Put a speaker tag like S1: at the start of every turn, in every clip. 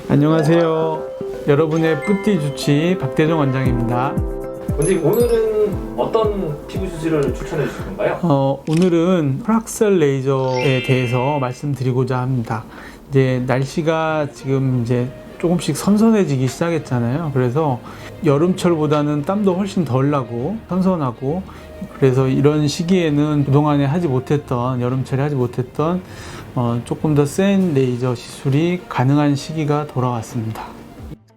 S1: 안녕하세요. 여러분의 뿌띠 주치 박대종 원장입니다.
S2: 원장님, 오늘은 어떤 피부 주치를 추천해 주실 건가요?
S1: 오늘은 프락셀 레이저에 대해서 말씀드리고자 합니다. 이제 날씨가 지금 이제 조금씩 선선해지기 시작했잖아요. 그래서 여름철보다는 땀도 훨씬 덜 나고 선선하고, 그래서 이런 시기에는 그동안에 하지 못했던, 여름철에 하지 못했던 조금 더 센 레이저 시술이 가능한 시기가 돌아왔습니다.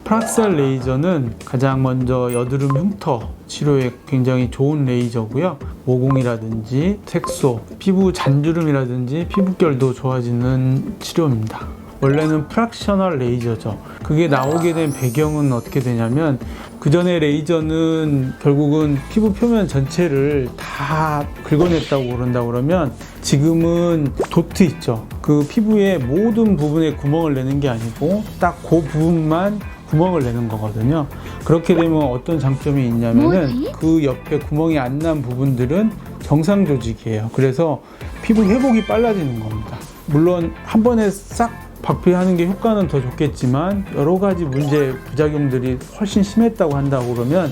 S1: 프락셀 레이저는 가장 먼저 여드름 흉터 치료에 굉장히 좋은 레이저고요. 모공이라든지 색소, 피부 잔주름이라든지 피부결도 좋아지는 치료입니다. 원래는 프락셔널 레이저죠. 그게 나오게 된 배경은 어떻게 되냐면, 그 전에 레이저는 결국은 피부 표면 전체를 다 긁어냈다고 그런다고 그러면, 지금은 도트 있죠. 그 피부의 모든 부분에 구멍을 내는 게 아니고 딱 그 부분만 구멍을 내는 거거든요. 그렇게 되면 어떤 장점이 있냐면은, 그 옆에 구멍이 안 난 부분들은 정상 조직이에요. 그래서 피부 회복이 빨라지는 겁니다. 물론 한 번에 싹 박피하는 게 효과는 더 좋겠지만, 여러 가지 문제, 부작용들이 훨씬 심했다고 한다고 그러면,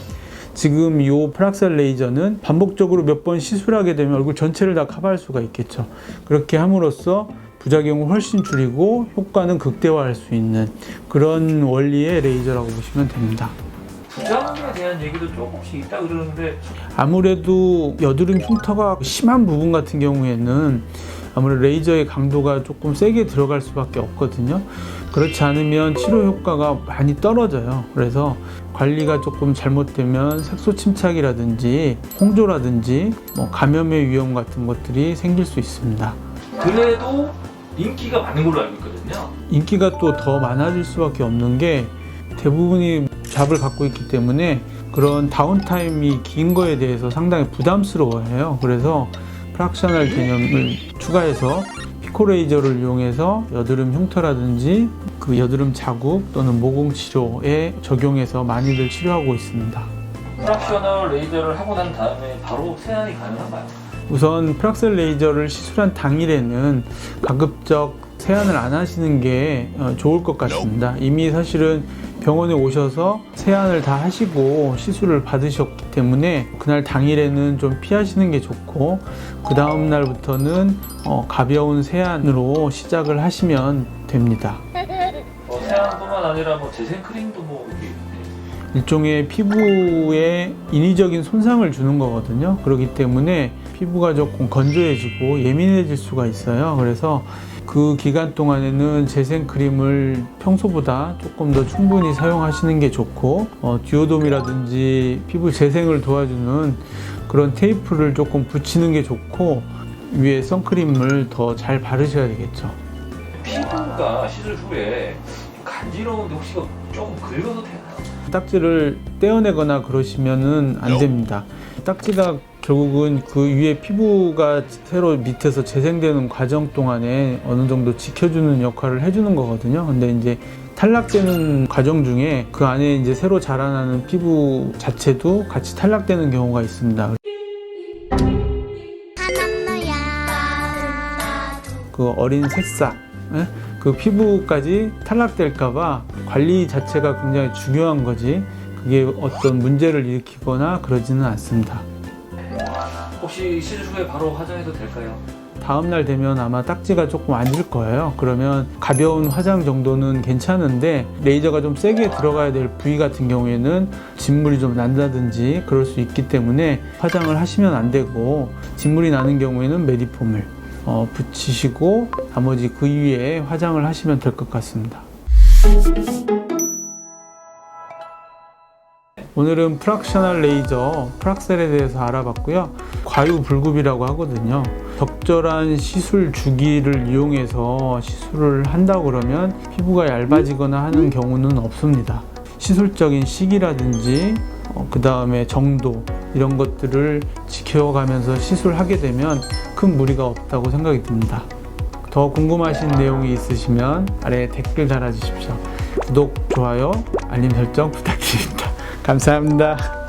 S1: 지금 이 프락셀 레이저는 반복적으로 몇 번 시술하게 되면 얼굴 전체를 다 커버할 수가 있겠죠. 그렇게 함으로써 부작용을 훨씬 줄이고 효과는 극대화할 수 있는 그런 원리의 레이저라고 보시면 됩니다.
S2: 부작용에 대한 얘기도 조금씩 있다 그러는데,
S1: 아무래도 여드름 흉터가 심한 부분 같은 경우에는 아무래도 레이저의 강도가 조금 세게 들어갈 수밖에 없거든요. 그렇지 않으면 치료 효과가 많이 떨어져요. 그래서 관리가 조금 잘못되면 색소 침착이라든지 홍조라든지 감염의 위험 같은 것들이 생길 수 있습니다.
S2: 그래도 인기가 많은 걸로 알고 있거든요.
S1: 인기가 또 더 많아질 수밖에 없는 게, 대부분이 잡을 갖고 있기 때문에 그런 다운타임이 긴 거에 대해서 상당히 부담스러워해요. 그래서 프락셔널 개념을 추가해서 피코 레이저를 이용해서 여드름 흉터라든지 그 여드름 자국 또는 모공 치료에 적용해서 많이들 치료하고 있습니다.
S2: 프락셔널 레이저를 하고 난 다음에 바로 세안이 가능한가요?
S1: 우선 프락셀 레이저를 시술한 당일에는 가급적 세안을 안 하시는 게 좋을 것 같습니다. 이미 사실은 병원에 오셔서 세안을 다 하시고 시술을 받으셨기 때문에 그날 당일에는 좀 피하시는 게 좋고, 그 다음 날부터는 가벼운 세안으로 시작을 하시면 됩니다.
S2: 세안뿐만 아니라 재생크림도
S1: 일종의 피부에 인위적인 손상을 주는 거거든요. 그렇기 때문에 피부가 조금 건조해지고 예민해질 수가 있어요. 그래서 그 기간 동안에는 재생크림을 평소보다 조금 더 충분히 사용하시는 게 좋고, 디오돔이라든지 피부 재생을 도와주는 그런 테이프를 조금 붙이는 게 좋고, 위에 선크림을 더 잘 바르셔야 되겠죠.
S2: 피부가 시술 후에 간지러운데 혹시 조금 긁어도 되나요?
S1: 딱지를 떼어내거나 그러시면은 안 됩니다. 딱지가 결국은 그 위에 피부가 새로 밑에서 재생되는 과정 동안에 어느 정도 지켜주는 역할을 해주는 거거든요. 근데 이제 탈락되는 과정 중에 그 안에 이제 새로 자라나는 피부 자체도 같이 탈락되는 경우가 있습니다. 그 어린 새싹, 그 피부까지 탈락될까봐 관리 자체가 굉장히 중요한 거지, 그게 어떤 문제를 일으키거나 그러지는 않습니다.
S2: 혹시 시술 후에 바로 화장해도 될까요?
S1: 다음날 되면 아마 딱지가 조금 앉을 거예요. 그러면 가벼운 화장 정도는 괜찮은데, 레이저가 좀 세게 들어가야 될 부위 같은 경우에는 진물이 좀 난다든지 그럴 수 있기 때문에 화장을 하시면 안 되고, 진물이 나는 경우에는 메디폼을 붙이시고 나머지 그 위에 화장을 하시면 될 것 같습니다. 오늘은 프락셔널 레이저, 프락셀에 대해서 알아봤고요. 과유불급이라고 하거든요. 적절한 시술 주기를 이용해서 시술을 한다고 그러면 피부가 얇아지거나 하는 경우는 없습니다. 시술적인 시기라든지 그 다음에 정도, 이런 것들을 지켜가면서 시술하게 되면 큰 무리가 없다고 생각이 듭니다. 더 궁금하신 내용이 있으시면 아래 댓글 달아주십시오. 구독, 좋아요, 알림 설정 부탁드립니다. 감사합니다.